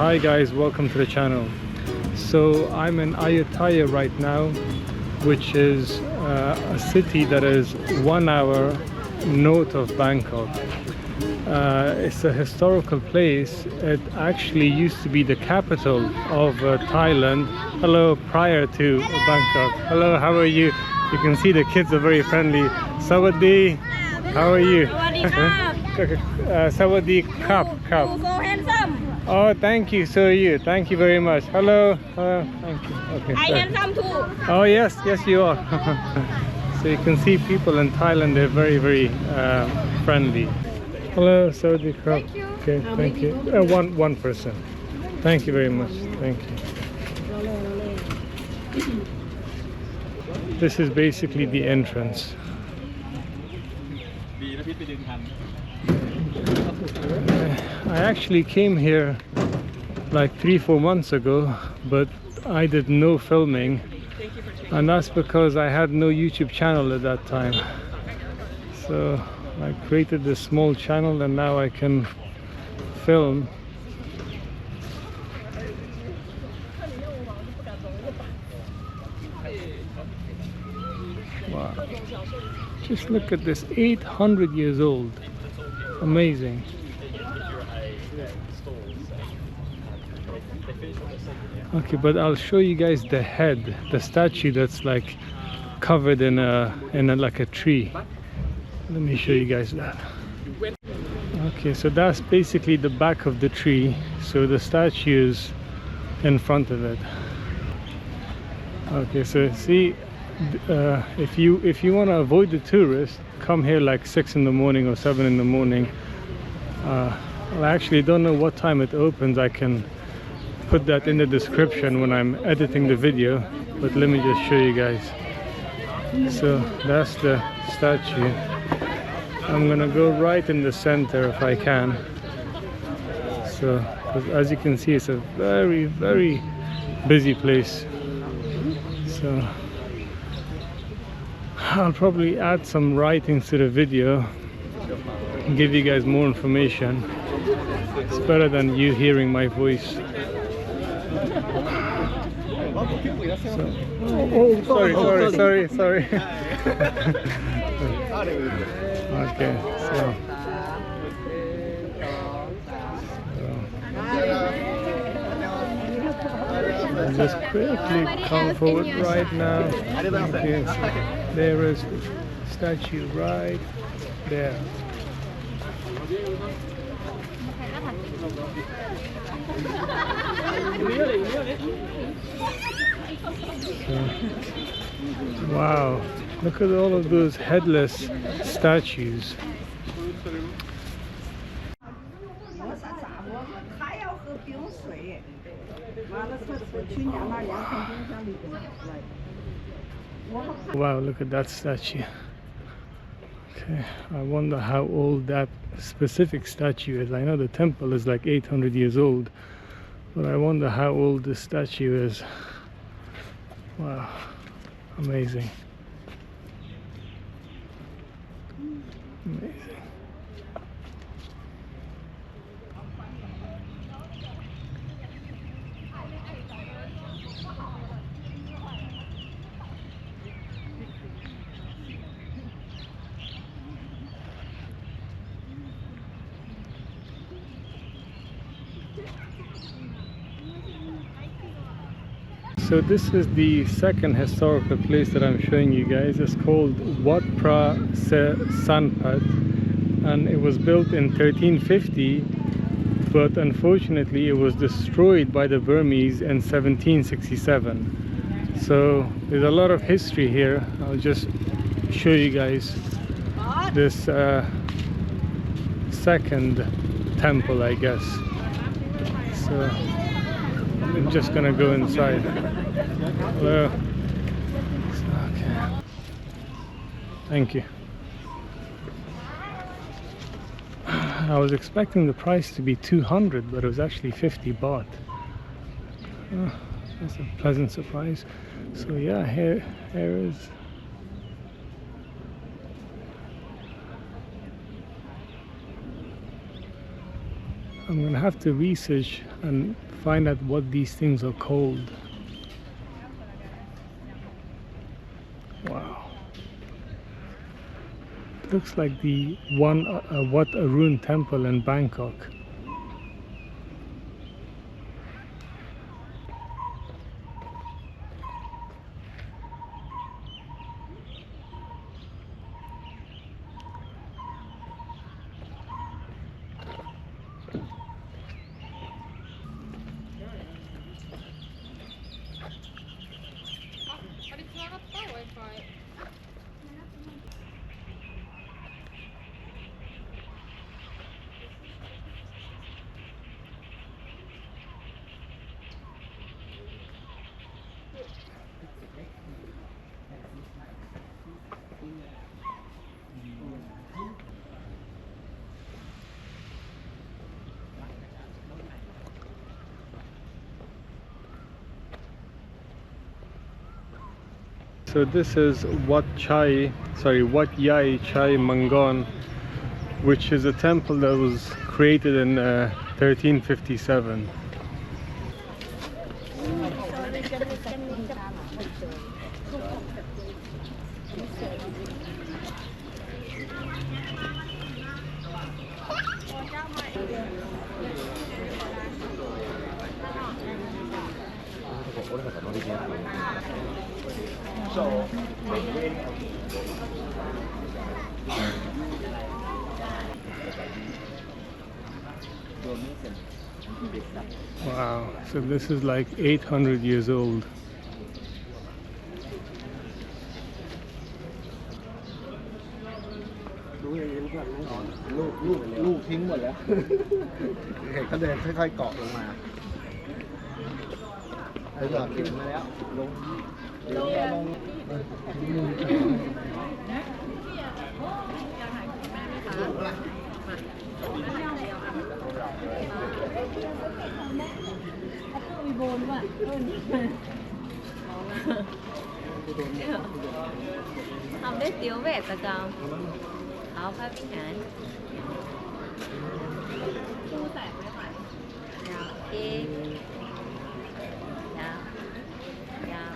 Hi guys, welcome to the channel. So I'm in Ayutthaya right now, which is a city that is 1 hour north of Bangkok. It's a historical place. It actually used to be the capital of Thailand. Hello, prior to Bangkok. Hello, how are you? You can see the kids are very friendly. Sawadee, how are you? Sawadee Cup. So handsome. Oh, thank you. So are you. Thank you very much. Hello. Thank you. Okay. I handsome too. Oh yes, yes you are. So you can see people in Thailand. They're very, very friendly. Hello, Saudi Cup. Thank you. Okay, thank you. One person. Thank you very much. Thank you. This is basically the entrance. I actually came here like 3-4 months ago, but I did no filming, and that's because I had no YouTube channel at that time. So I created this small channel and now I can film. Wow. Just look at this, 800 years old. Amazing. Okay, but I'll show you guys the head, the statue that's like covered in a like a tree. Let me show you guys that. Okay, so that's basically the back of the tree. So the statue is in front of it. Okay, so see, if you want to avoid the tourists, come here like 6 in the morning or 7 in the morning. Well, I actually don't know what time it opens. I can put that in the description when I'm editing the video, but let me just show you guys. So that's the statue. I'm gonna go right in the center if I can. So as you can see, it's a very, very busy place. So I'll probably add some writings to the video and give you guys more information. It's better than you hearing my voice. So, oh, sorry. Okay, so I'll just quickly come forward right now. Okay, so there is the statue right there. So, wow, look at all of those headless statues. Wow, look at that statue. Okay, I wonder how old that specific statue is. I know the temple is like 800 years old, but I wonder how old this statue is. Wow, amazing. Amazing. So this is the second historical place that I'm showing you guys. It's called Wat Phra Sri Sanphet, and it was built in 1350, but unfortunately it was destroyed by the Burmese in 1767. So there's a lot of history here. I'll just show you guys this second temple, I guess. So I'm just gonna go inside. Hello. Okay. Thank you. I was expecting the price to be 200, but it was actually 50 baht. Oh, that's a pleasant surprise. So yeah, here is. I'm gonna have to research and find out what these things are called. Wow. Looks like the one Wat Arun temple in Bangkok. So this is Wat Yai Chai Mongkhon, which is a temple that was created in 1357. Wow, so this is like 800 years old. ลูกทิ้งหมดแล้ว เห็นเขาเดินค่อยๆเกาะลงมาขึ้นมาแล้วลงHọc biết tiếng Việt cả không? Học phát biết hả? Thu tải với phải. Đi. Dạ. Dạ.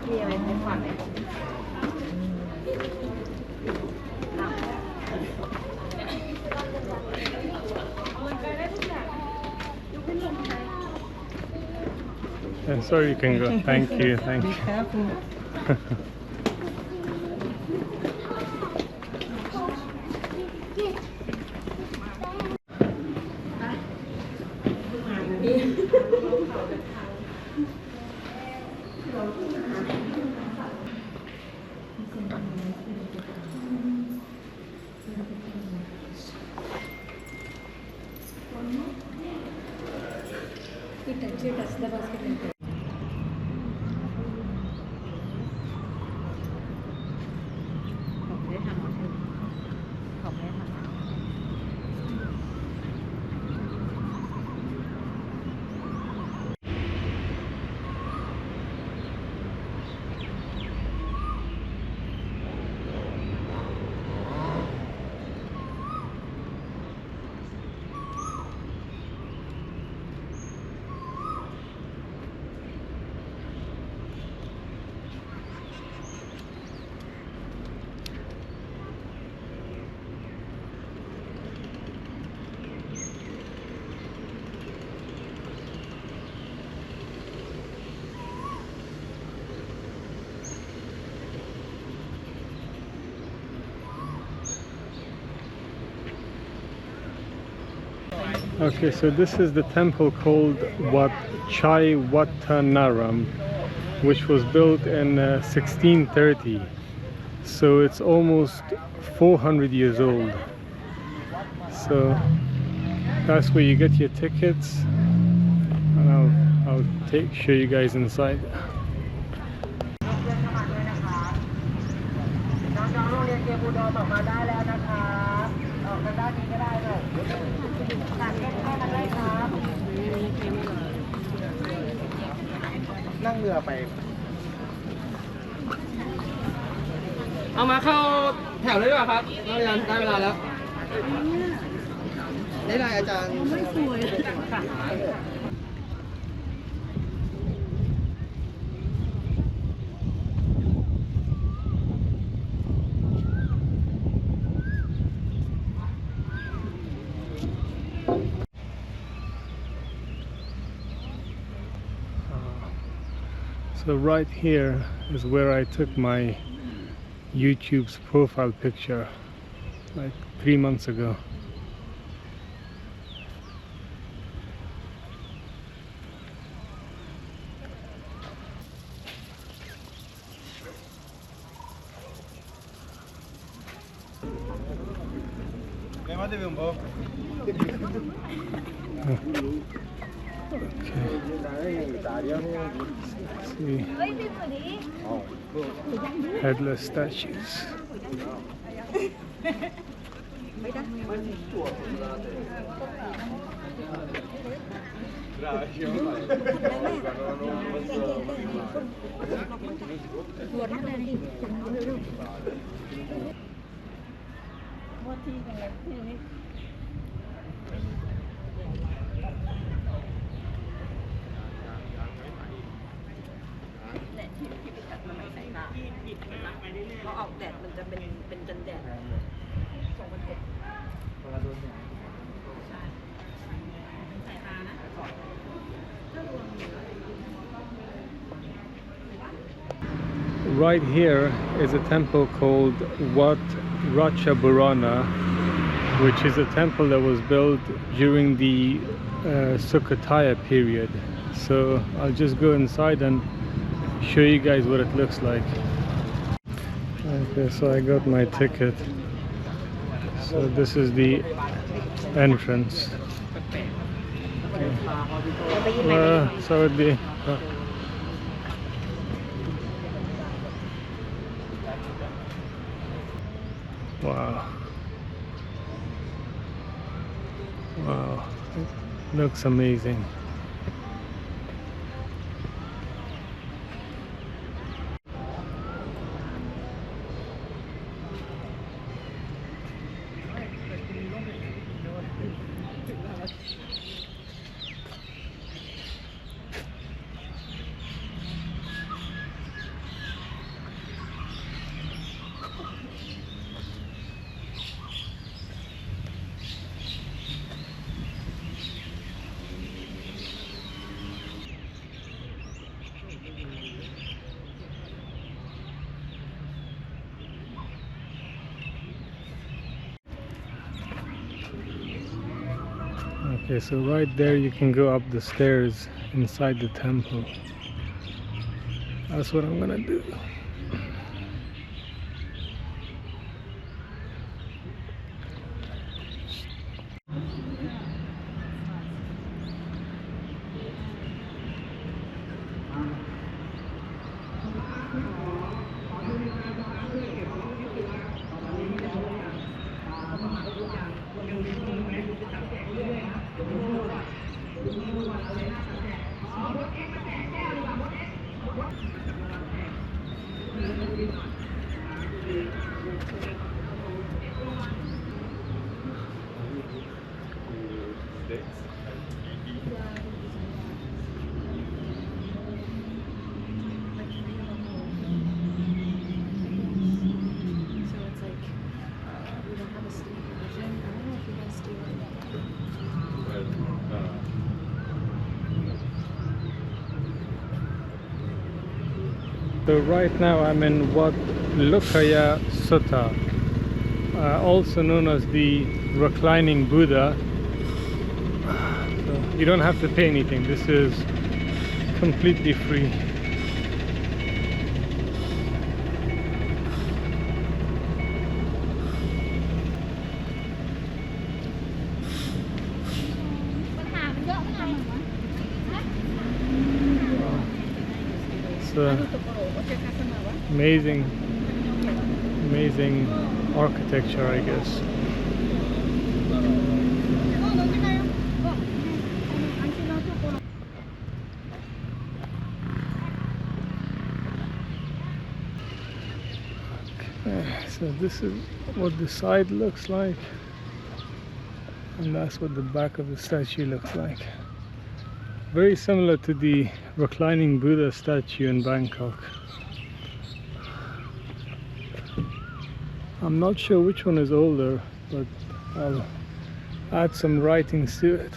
Đi về thấy khoản này. Sorry, you can go. Thank you, thank you. Be careful. Touch the basket. Okay, so this is the temple called Wat Chaiwatthanaram, which was built in 1630. So it's almost 400 years old. So that's where you get your tickets, and I'll show you guys inside.นั่งเรือไป เอามาเข้าแถวเลยดีกว่าครับนักเรียนได้เวลาแล้ว นี่นายอาจารย์ So right here is where I took my YouTube's profile picture like 3 months ago. See, headless statues. Right here is a temple called Wat Ratchaburana, which is a temple that was built during the Sukkotaya period. So I'll just go inside and show you guys what it looks like. Okay, so I got my ticket. So this is the entrance. So it'd be wow. Wow, it looks amazing. Okay, so right there you can go up the stairs inside the temple. That's what I'm gonna do. So right now I'm in Wat Lokkayasutharam, also known as the reclining Buddha. So you don't have to pay anything. This is completely free. Amazing architecture, I guess. Okay, so this is what the side looks like. And that's what the back of the statue looks like. Very similar to the reclining Buddha statue in Bangkok. I'm not sure which one is older, but I'll add some writings to it.